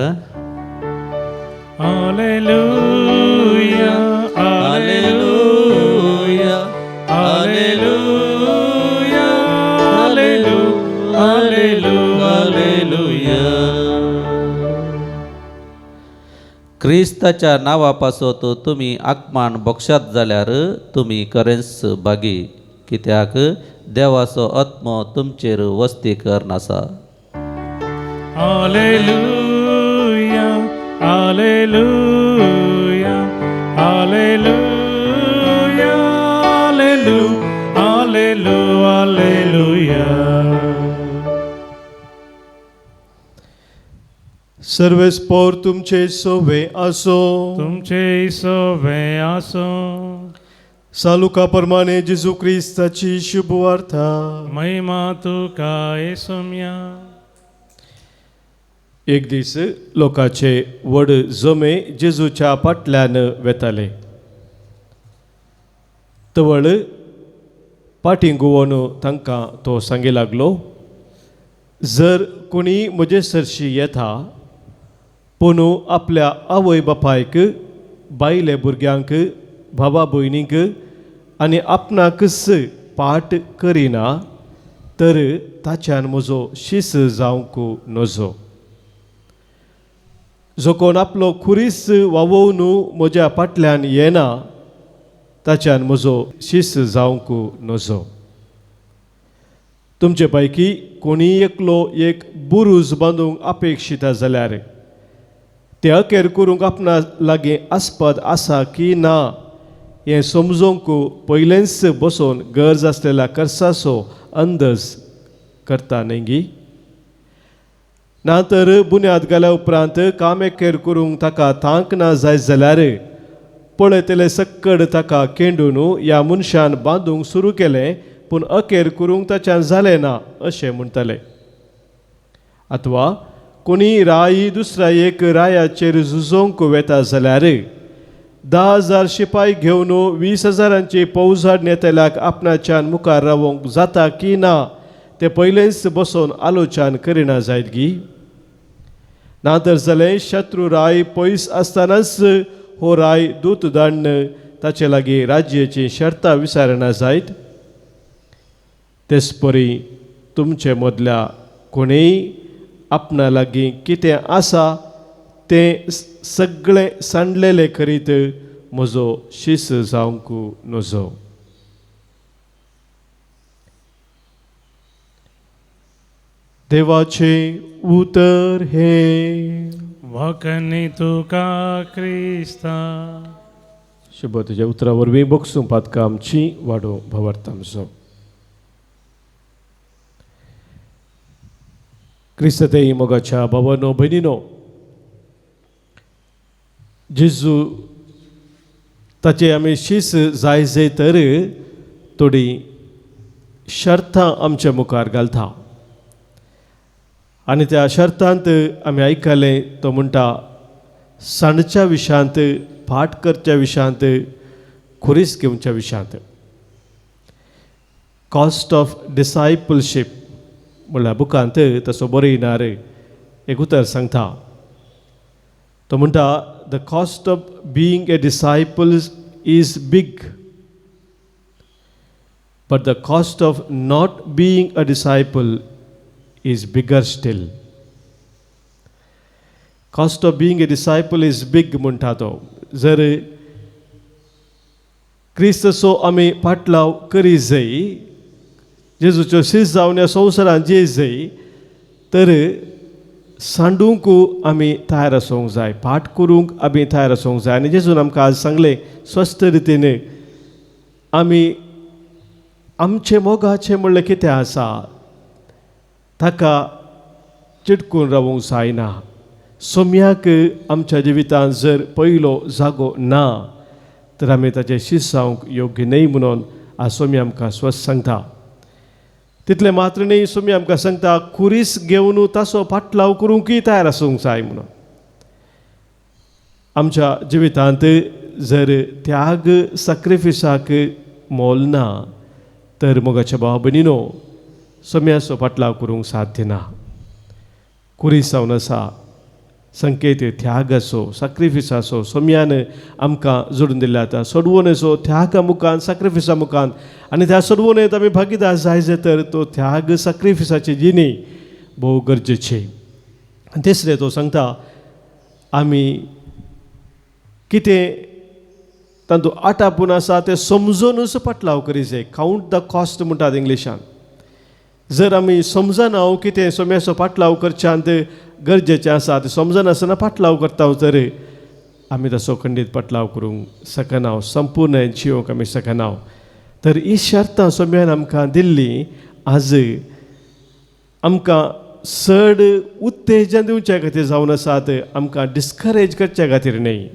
[SPEAKER 2] हालेलुया हालेलुया हालेलुया हालेलुया
[SPEAKER 3] क्रिस्ताच्या नावापासत तुम्ही आत्मान बक्षात जाल्यार तुम्ही खरेंच भागी, कित्याक देवाचो आत्म तुमचेर वस्ती करनासा.
[SPEAKER 2] Hallelujah hallelujah hallelujah hallelujah.
[SPEAKER 1] सर्वेस्पोर तुमचे सोवे असो.
[SPEAKER 2] तुमचे सोवे आसो.
[SPEAKER 1] सालुका प्रमाणे जेजू ख्रिस्ताची शुभ वार्ता.
[SPEAKER 2] महिमा तुका येसुम्या.
[SPEAKER 1] एक दीस लोकांचे व्हड जमे जेजूच्या फाटल्यान वेताले. तवळ फाटींगुवन तांकां तो सांगी लागलो, जर कोणी म्हजे सरशी येता पूण आपल्या आवय बापायक, बायले भुरग्यांक, भावा भयणींक आनी आपणाकच पाट करिना तर ताच्यान म्हजो शीस जावंक नजो. जो कोण आपलो खुरीस वावोवन म्हज्या फाटल्यान येना ताच्यान म्हजो शीस जावंक नजो. तुमचे पैकी कोणी एकलो एक बुरूज बांदूंक अपेक्षिता जाल्यार ते अखेर करूंक आपणा लागीं आस्पद आसा की ना हें समजूंक पयलेंच बसोन गरज आसलेल्या खर्चाचो अंदाज करता न्ही. ना तर बुन्याद घाल्या उपरांत काम अखेर करूंक ताका थांक ना जाय जाल्यार पळयतले सक्कड ताका केंडून ह्या मनशान बांदूंक सुरू केलें पूण अखेर करूंक ताच्यान जालें ना अशें म्हणटले. अथवा कोणी राई दुसऱ्या एक रायाचेर झुजोवंक वेता जाल्यार 10,000 शिपाई घेवन 20,000ची फौजाड नेतेल्याक आपणाच्यान मुखार रावंक जाता की ना ते पयलेंच बसोन आलोचन करिना जायत गी. नातर जालें शत्रू राय पयस आसतनाच हो राय दूत धाडन ताचे लागीं राज्याची शर्तां विचारना जायत. तेच परी तुमचे मदल्या कोणेय आपणा लागीं कितें आसा तें सगळें सांडलेलें करीत म्हजो शीस जावंक नजो. देवाचे उतर हे
[SPEAKER 2] वखणी तुका क्रिस्ता.
[SPEAKER 1] शुभ तुज्या उतरा वरवीं बगसूं पातकां आमची वाडो भवार्थांचो. क्रिस्ततेय मोगाच्या भावानो भयणीनो, जेजू ताचे आमी शीस जाय तर थोडी शर्तां आमच्या मुखार घालता आनी त्या शर्तांत आमी आयकलें तो म्हणटा साणच्या विशयांत, फाट करच्या विशयांत, खुरीस घेवच्या विशयांत. कॉस्ट ऑफ डिसायपलशीप म्हणल्यार बुकांत तसो बरयणार एक उतर सांगता. तो म्हणटा the cost of being a disciple is big but the cost of not being a disciple is bigger still. Cost of being a disciple is big म्हणटा तो. जर क्रिस्तचो आमी फाटलाव करी जाय, जेजूच्यो शीस जावन ह्या संवसारांत जे जाय तर सांडूंक आमी तयार आसूंक जाय, फाट करूंक आमी तयार आसूंक जाय. आनी जेजून आमकां आज सांगलें स्वस्थ रितीन आमी आमचे मोगाचें म्हणलें कितें आसा ताका चिटकून रावूंक जायना. सोम्याक आमच्या जिवितांत जर पयलो जागो ना तर आमी ताचे शीस जावंक योग्य न्हय म्हणून आज सोम्या आमकां स्वस्थ सांगता. तितलें मात्र न्हय, सोम्या आमकां सांगता खुरीस घेवन ताचो फाटलाव करूंकय तयार आसूंक जाय म्हणून. आमच्या जिवितांत जर त्याग सॅक्रिफिसाक मोल ना तर मोगाच्या भाव भयणीनो सोम्याचो फाटलाव करूंक साध्य ना. खुरीस जावन आसा संकेत त्याग असो सॅक्रिफीस असो सोम्यानं आमकां जोडून दिल्या आतां सोडवून असो त्यागा मुखान सॅक्रिफिसा मुखान आनी त्या सोडवून आमी भागीदार जायचे तर तो त्याग सॅक्रिफिसाची जिणी भोव गरजेची. आनी तिसरें तो सांगता आमी कितें तातूंत आटापून आसा तें समजूनच पाटलाव करी जाय. कावंट द कॉस्ट म्हणटात इंग्लिशान. जर आमी समजना कितें सोम्याचो पाटलाव करच्यांत गरजेचें आसा तें समजनासतना पाटलाव करता तर आमी तसो खंडीत पाटलाव करूंक शकना, संपूर्ण जिवंक आमी शकना. तर ही शर्तां सोम्यान आमकां दिल्ली आज आमकां चड उत्तेजन दिवच्या खातीर जावन आसात, आमकां डिस्करेज करच्या खातीर न्ही.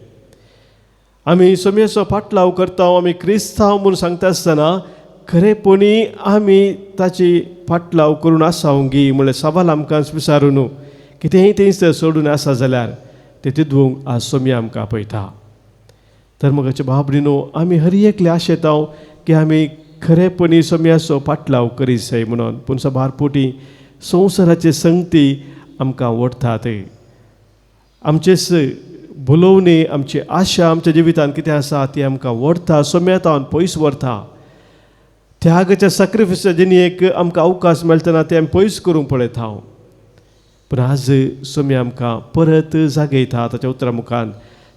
[SPEAKER 1] आमी सोम्याचो पाटलाव करता आमी क्रिस्तांव म्हूण सांगता आसतना खरेपणी आमी ताची पाटलाव करून आसावंगी म्हणल्यार सवाल आमकां विचारून कितेंय थंयच सोडून आसा जाल्यार तें तिदवूंक आज सोम्या आमकां आपयता. तर मोगाचे भाव भयणीनो आमी हर एकले आशेता की आमी खरेपणी सोम्याचो पाटलाव करीत जाय म्हणून. पूण सबारपोटी संवसाराचे संगती आमकां ओडटात. आमचेच भुलोवणी आमची आशा आमच्या जिवितांत कितें आसा ती आमकां ओडटा, सोम्यातावन पयस व्हरता. त्यागाच्या सॅक्रिफिसाच्या जिणेक आमकां अवकाश मेळटना तें आमी पयस करूंक पळयता हांव. पूण आज सोम्या आमकां परत जागयता ताच्या उतरा मुखान.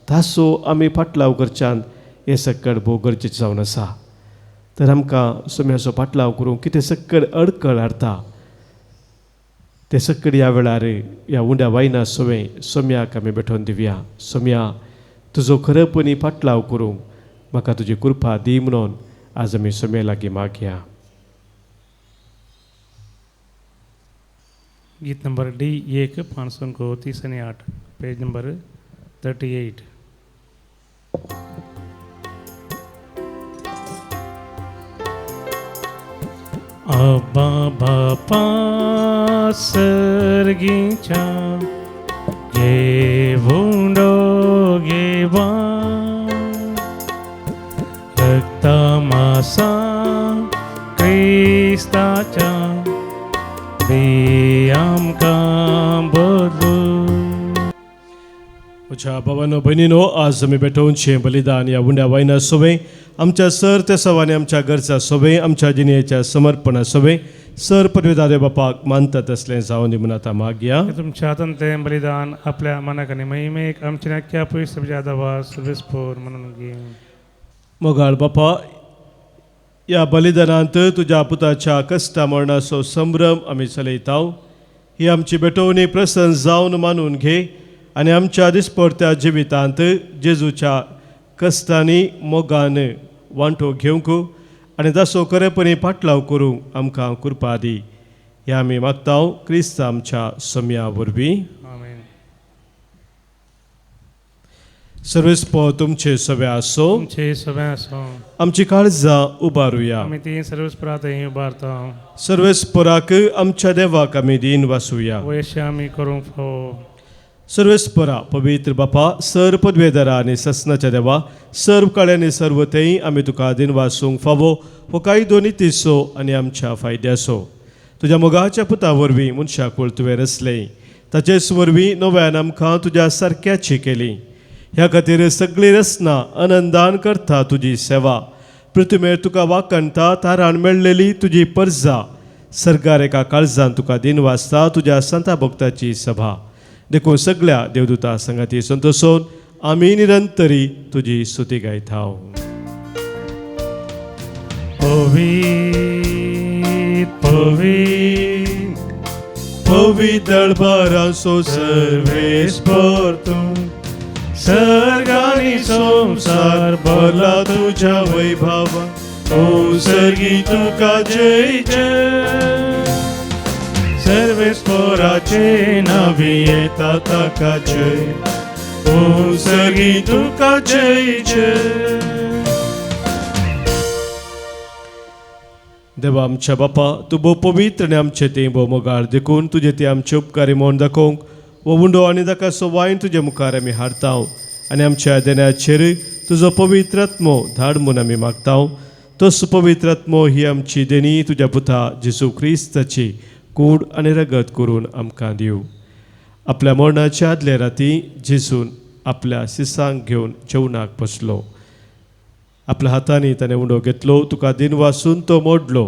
[SPEAKER 1] तासो आमी पाटलाव करच्यान हें सक्कड भोव गरजेचें जावन आसा. तर आमकां सोम्याचो पाटलाव करूंक कितें सक्कड अडखळ हाडटा ते सक्कड ह्या वेळार ह्या उंड्या वायना सोम्याक आमी भेटोवन दिवया. सोम्या तुजो खरेपणी पाटलाव करूंक म्हाका तुजी कृपा दी म्हणून आज आमी सोम्या लागीं मागया.
[SPEAKER 2] गीत नंबर D1 538 पेज नंबर 38. अब्बा बापा सर्गीच्या घेवुंडो घेवा रक्ता मासा क्रिस्ताच्या दी आमकां बदलू.
[SPEAKER 1] म्हज्या भावांनो भयणीनो आज आमी भेटोवनचें बलिदान ह्या उंड्या वायना सोबे आमच्या सर ते सवानी आमच्या गरजा सोबे आमच्या जिणेच्या समर्पणा सोबे सर पदवीदार बापाक मानतात असलें जावन दी म्हणून आतां मागया.
[SPEAKER 2] तुमच्या हातान तें बलिदान आपल्या मनाक आनी महिमेक आमच्या नाक्या पयस ज्यादा सर्वेस्पोर म्हणून घे.
[SPEAKER 1] मोगाळ बापा ह्या बलिदानांत तुज्या पुताच्या कश्टा मरणाचो संभ्रम आमी चलयता. ही आमची भेटोवणी प्रसन्न जावन मानून घे आनी आमच्या दिसपरत्या जिवितांत जेजूच्या कश्टांनी मोगान वांटो घेवंक आनी ताचो खरेपणी पाटलाव करूंक आमकां कृपा दी. हें आमी मागता क्रिस्त आमच्या सोम्या वरवीं.
[SPEAKER 2] आमेन.
[SPEAKER 1] सर्वेस्पो तुमचे सवे आसो.
[SPEAKER 2] तुमचे सगळें आसूं.
[SPEAKER 1] आमची काळजां उबारुया.
[SPEAKER 2] आमी ती सर्वेस्परात उबारता.
[SPEAKER 1] सर्वेस्पराक आमच्या देवाक आमी दिन वासुया.
[SPEAKER 2] वयशे आमी करूंक फावो.
[SPEAKER 1] सर्वेस्परा पवित्र बापा सर पदवेदारा आनी ससनाच्या देवा सर्व काळ्यांनी सर्व थंय आमी तुका दिन वासूंक फावो हो काही दोनी तिसो आनी आमच्या फायद्याचो. तुज्या मोगाच्या पुता वरवीं मनशाक वळ तुवें रचलें ताचेच वरवीं नव्यान आमकां तुज्या सारक्याची केली. ह्या खातीर सगळी रचना आनंदान करता तुजी सेवा. पृथ्वीमेर तुका वाकणटा तारान मेळलेली तुजी परजा सर्गार एका काळजान तुका दिन वाजता तुज्या संता भक्ताची सभा. देखून सगळ्या देवदूता संगाती संतोषोन आमी निरंतरी तुजी स्तुती गायता. पवित्र दळबारांचो सर्वेस्पर तूं सर्गानी संसार भरला तुज्या वैभवा. ओ सर्गी तुका जय जय. सर्वेस्पराचे नावी येता ताका जय. ओ सर्गी तुका जय जय. देवा आमच्या बापा तूं भोव पवित्र आनी आमचे तें भोव मोगाळ देखून तुजे ते आमचे उपकारी म्हूण दाखोवंक वो उंडो आनी ताका सो वायन तुजे मुखार आमी हाडटा आनी आमच्या देण्याचेर तुजो पवित्र आत्मो धाड म्हूण आमी मागता. तोच पवित्र आत्मो ही आमची देणी तुज्या पुता जेजू क्रिस्ताची कूड आनी रगत करून आमकां दिवं. आपल्या मरणाच्या आदले राती जेजून आपल्या सिसांक घेवन जेवणाक बसलो. आपल्या हातांनी ताणें उंडो घेतलो, तुका दिन वासून तो मोडलो,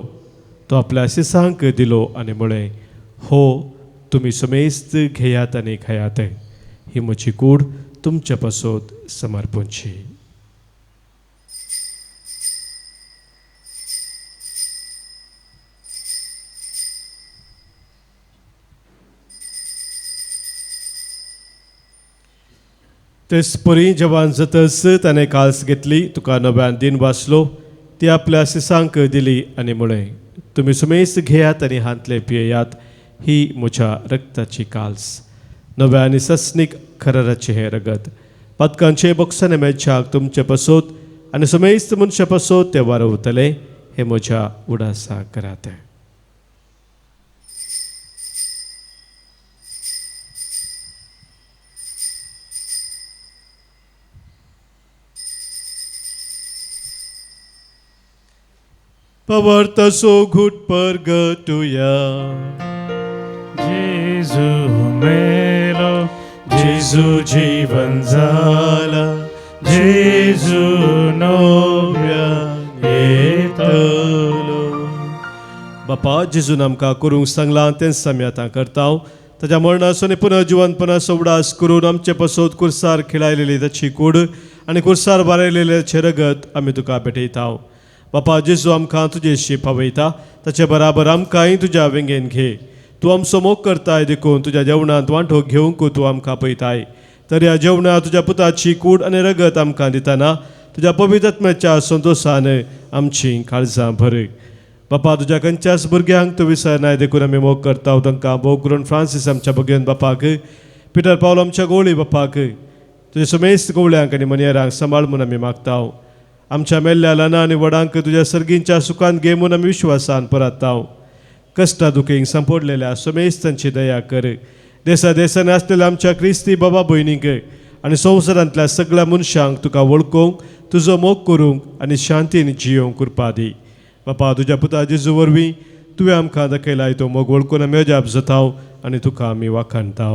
[SPEAKER 1] तो आपल्या सिसांक दिलो आनी म्हळें, हो तुमी समेस्त घेयात आनी खायात, ही म्हजी कूड तुमच्या पासत समर्पणची. तेच परी जेवान जातस ताणें काल्स घेतली, तुका नव्यान दिन वाचलो, ती आपल्या सिसांक दिली आनी म्हळें, तुमी समेस्त घेयात आनी हातले पियेयात, ही म्हज्या रक्ताची काल्स, नव्या आनी सस्नीक खराराचें हें रगत. पातकांचे बॉक्साने मेळच्याक तुमचे पासत आनी समेस्त मनशा पासत ते वारवतले, हे म्हज्या उडासा करात. Pavartaso good purgatoria.
[SPEAKER 2] जेजू मेलो,
[SPEAKER 1] जेजू जीवन जाला,
[SPEAKER 2] जेजू
[SPEAKER 1] नव्या येतलो. बापा जेजून आमकां करूंक सांगलां तेंच आमी आतां करता. ताच्या मरणाचो आनी पुनर्जिवनपणाचो उडास करून आमचे पासत कुर्सार खिळायलेली ताची कूड आनी कुर्सार बारयलेलें रगत आमी तुका भेटयता. बापा जेजू आमकां तुजेशी पावयता, ताचे बराबर आमकांय तुज्या वेंगेन घे. तूं आमचो मोग करताय देखून तुज्या जेवणांत वांटो घेवंक तूं आमकां पळयताय. तर ह्या जेवणांत तुज्या पुताची कूड आनी रगत आमकां दितना तुज्या पवित्र आत्म्याच्या संतोशान आमची काळजां भर. बापा तुज्या खंयच्याच भुरग्यांक तूं विसरनाय देखून आमी मोग करता. तांकां भोव करून फ्रांसीस आमच्या भगिन बापाक, पिटर पावल आमच्या गोवळी बापाक, तुज्या समेस्त गोवळ्यांक आनी मनियरांक सांबाळ म्हूण आमी मागता. आमच्या मेल्ल्या ल्हाना आनी व्हडांक तुज्या सर्गींच्या सुखान घे म्हूण आमी विश्वासान पराता. कश्टा दुखेंक सांपडलेल्या समेस्तांची दया कर. देसा देशांनी आसलेल्या आमच्या क्रिस्ती बाबा भयणीक आनी संवसारांतल्या सगळ्या मनशांक तुका वळखूंक, तुजो मोग करूंक आनी शांतीन जियोंक कृपा दी. बापा तुज्या पुता जेजू वरवीं तुवें आमकां दाखयलाय तो मोग वळखून आमी अजाप जाता आनी तुका आमी वाखाणता.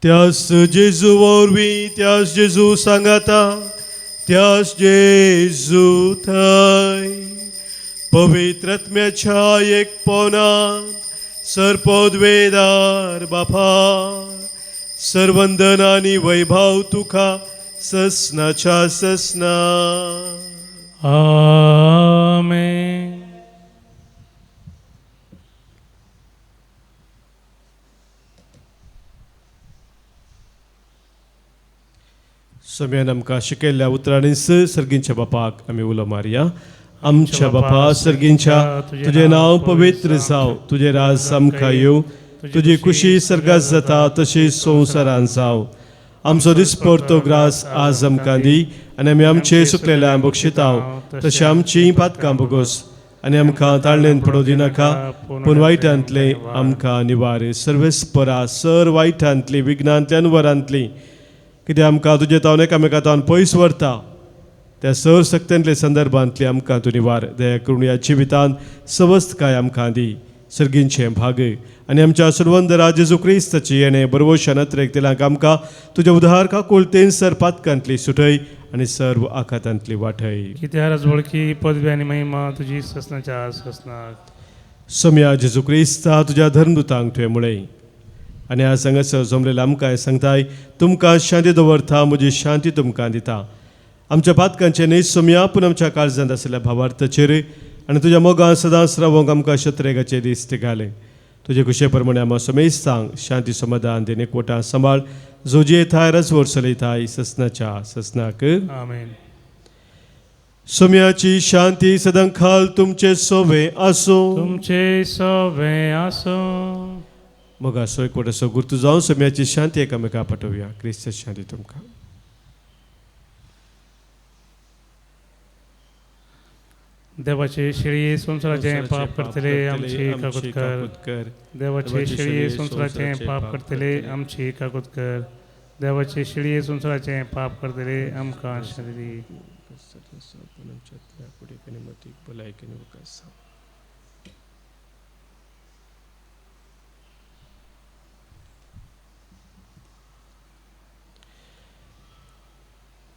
[SPEAKER 1] त्यास जेजू वरवीं त्यास जेजू सांगाता, त्यास जेजू थंय पवित्र आत्म्याच्या एकपणांत सरपदवेदार बापा, सर्वंदन आनी वैभव तुका ससनाच्या ससना.
[SPEAKER 2] आमेन.
[SPEAKER 1] सम्यान आमकां शिकयल्ल्या उतरांनी सर्गींच्या बापाक आमी उलो मारया. आमच्या बापा सर्गींच्या, तुजें नांव पवित्र जावं, तुजें राज आमकां येवं, तुजी खुशी सर्गात जाता तशीच संवसारांत जावं. आमचो दिसपडतो ग्रास आज आमकां दी आनी आमी आमचे सुकलेल्यांक बक्षिता, तशें आमचीं पातकां बोगोस आनी आमकां ताळणेन पडोवं दिनाका, पूण वायटांतले आमकां निवार. सर्वेस्परा सर वायटांतली, विघ्नांतल्यान वरांतली, कित्याक आमकां तुजे तावन एकामेकांतावन पयस व्हरता, त्या सर सक्तेंतले संदर्भांतली आमकां तूं निवार. दया करून ह्या जिवितांत सवस्त काय आमकां दी. सर्गींचे भाग आनी आमच्या सुरवंदरा जेजू क्रिस्ताची येणे बरवोशा नत्रेक तेलांक आमकां तुज्या उदार काकुळतेन सर पातकांतली सुटय आनी सर्व आखातांतली वाटय.
[SPEAKER 2] कित्या राजवळखी पदवी आनी महिमा तुजी ससनाच्या ससनाक.
[SPEAKER 1] सोम्या जेजू क्रिस्ता तुज्या धर्मदुतांक तुवें म्हळें आनी आज हांगासर जमलेल्या आमकां सांगताय, तुमकां शांती दवरता, म्हजी शांती तुमकां दिता. आमच्या पातकांचे न्ही सोम्या, पूण आमच्या काळजांत आसलेल्या भावार्थाचेर आनी तुज्या मोगान सदांच रावोंक आमकां शत्रेगाचे दीस तिगाले. तुजे कुशे प्रमाणे आमकां समेस्तांक शांती समाधान देन एकवटां सांबाळ, जोजी येताय रजवोर चलयताय ससनाच्या ससनाक.
[SPEAKER 2] आमेन.
[SPEAKER 1] सोम्याची शांती सदांखाल तुमचे सोवे आसो.
[SPEAKER 2] तुमचे सवे आसो.
[SPEAKER 1] मोगा सो एकवटाचो गुर्तू जावन सोम्याची शांती एकामेका पाठोवया. क्रिस्त शांती तुमकां.
[SPEAKER 2] देवाचे शेळये संसाराचे पाप करतले आमची काकूत कर. देवाचे शेळये संसाराचे पाप करतले आमची काकूत कर. देवाचे शेळये संसाराचे पाप करतले आमकां शांती.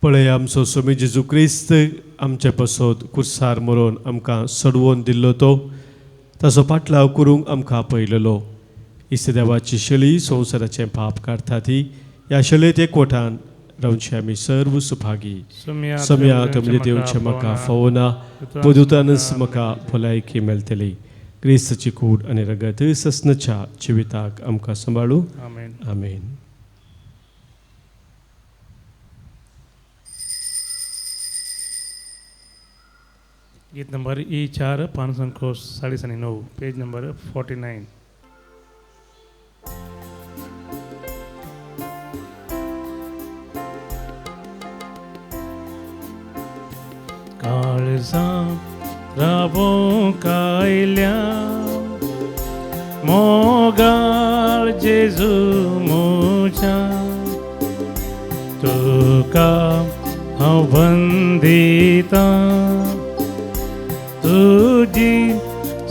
[SPEAKER 1] पळय आमचो स्वामी जेजू क्रिस्त आमचे पसोत कुर्सार मरोन आमकां सडवोन दिल्लो तो ताचो पाटलाव करूंक आमकां आपयलेलो. इस्तेदेवाची शळी संवसाराचें पाप काडटा ती ह्या शळयेत एकवटान रावचे आमी सर्व सुभागी. सम्या तुमचे देवचे म्हाका फवना पदुतानच म्हाका भलायकी मेळटली. क्रिस्ताची कूड आनी रगत ससनच्या जिविताक आमकां सांबाळू.
[SPEAKER 2] आमेन.
[SPEAKER 1] आमेन.
[SPEAKER 2] गीत नंबर E4 509 9:9 पेज नंबर 49. काळजा राबों कायल्या मोगाळ जेजू मुझ्या तुका हांव वंदिता तुझी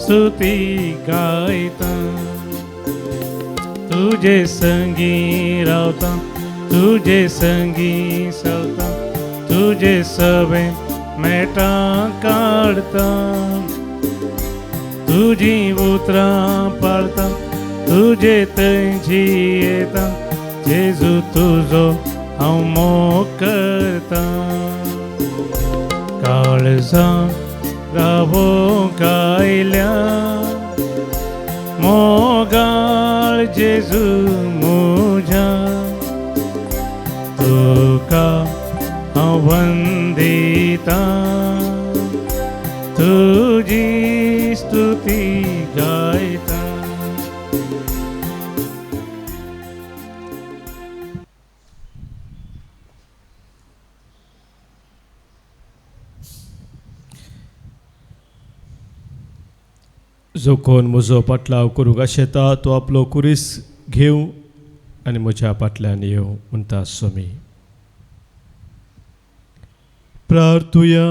[SPEAKER 2] स्तुती गायता तुझे संगी रावता तुझे संगी चलता तुझे सवे मेटा काढता तुझी उतरां पाळता तुझे थंयची येता जेजू तुजो हांव मोग करता. काळजा रावो कायल्या मोगाळ जेजू मुझ्या तुका हांव वंदिता तुझी स्तुती गायता.
[SPEAKER 1] जो कोण म्हजो पाटलाव करूंक आशेता तो आपलो कुरीस घेवं आनी म्हज्या पाटल्यान येवं म्हणटा स्वामी. प्रार्थुया.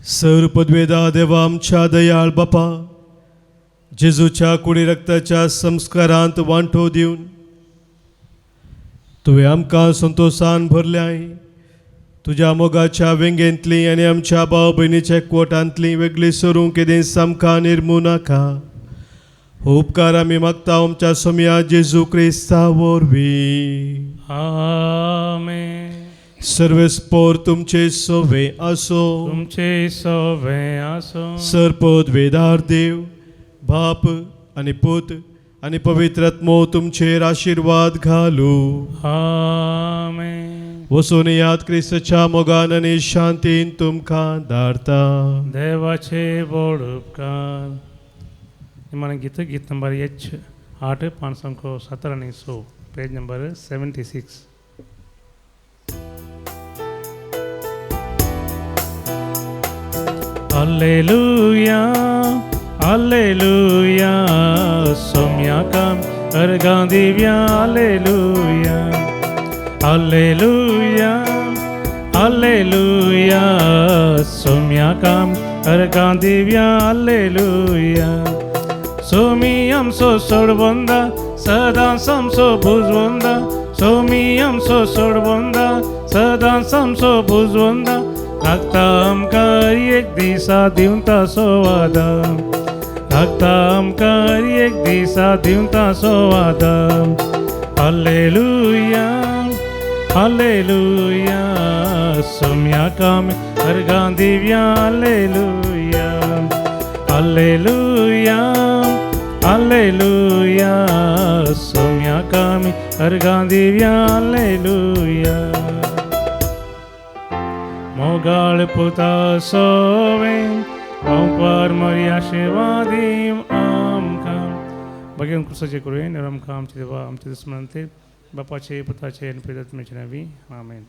[SPEAKER 1] सर पदवेदा देवा आमच्या दयाळ बापा जेजूच्या कुडी रक्ताच्या संस्कारांत वांटो दिवन तुवें आमकां संतोषान भरल्याय. तुज्या मोगाच्या वेंगेंतली आनी आमच्या भाव भयणीच्या एकवटांतली वेगळी सरूंक केदें आमकां निर्मू नाका. हो उपकार आमी मागता आमच्या सोम्या जेजू क्रिस्ता वरवीं.
[SPEAKER 2] आमेन.
[SPEAKER 1] सर्वेस्पोर तुमचे सोवे आसो.
[SPEAKER 2] तुमचे सोवे आसो.
[SPEAKER 1] सरपद वेदार देव बाप आनी पूत आनी पवित्र आत्मो तुमचेर आशिर्वाद घालू.
[SPEAKER 2] आमेन.
[SPEAKER 1] वचून याद क्रिस्ताच्या मोगान आनी शांतीन तुमकां धाडता.
[SPEAKER 2] देवाचे बोड उपकार. निमाणें गीत number H8 517 page number 76. Alleluia, Alleluia, sommiacam ergan divia, Alleluia, Alleluia, Alleluia, sommiacam ergan divia, Alleluia. Somiam so sorbonda, sadan sam so buzwonda, somiam so sorbonda, sadan sam so buzwonda. Ragta amkar ek disa diunta sovada, ragta amkar ek disa diunta sovada. Alleluia, Alleluia, sommiacam ergan divia, Alleluia, Alleluia, Alleluia, sommiacam ergan divia, Alleluia. मोगाळ पुता सोवें ओंकार मरिया शिवादीम आमकां भगवान कृष्णाचे करुयेन आमकां आमचे देवा आमचे दुश्मनांचे बापाचे पुताचे आनी पवित्र आत्म्याचे नांवी आमेन.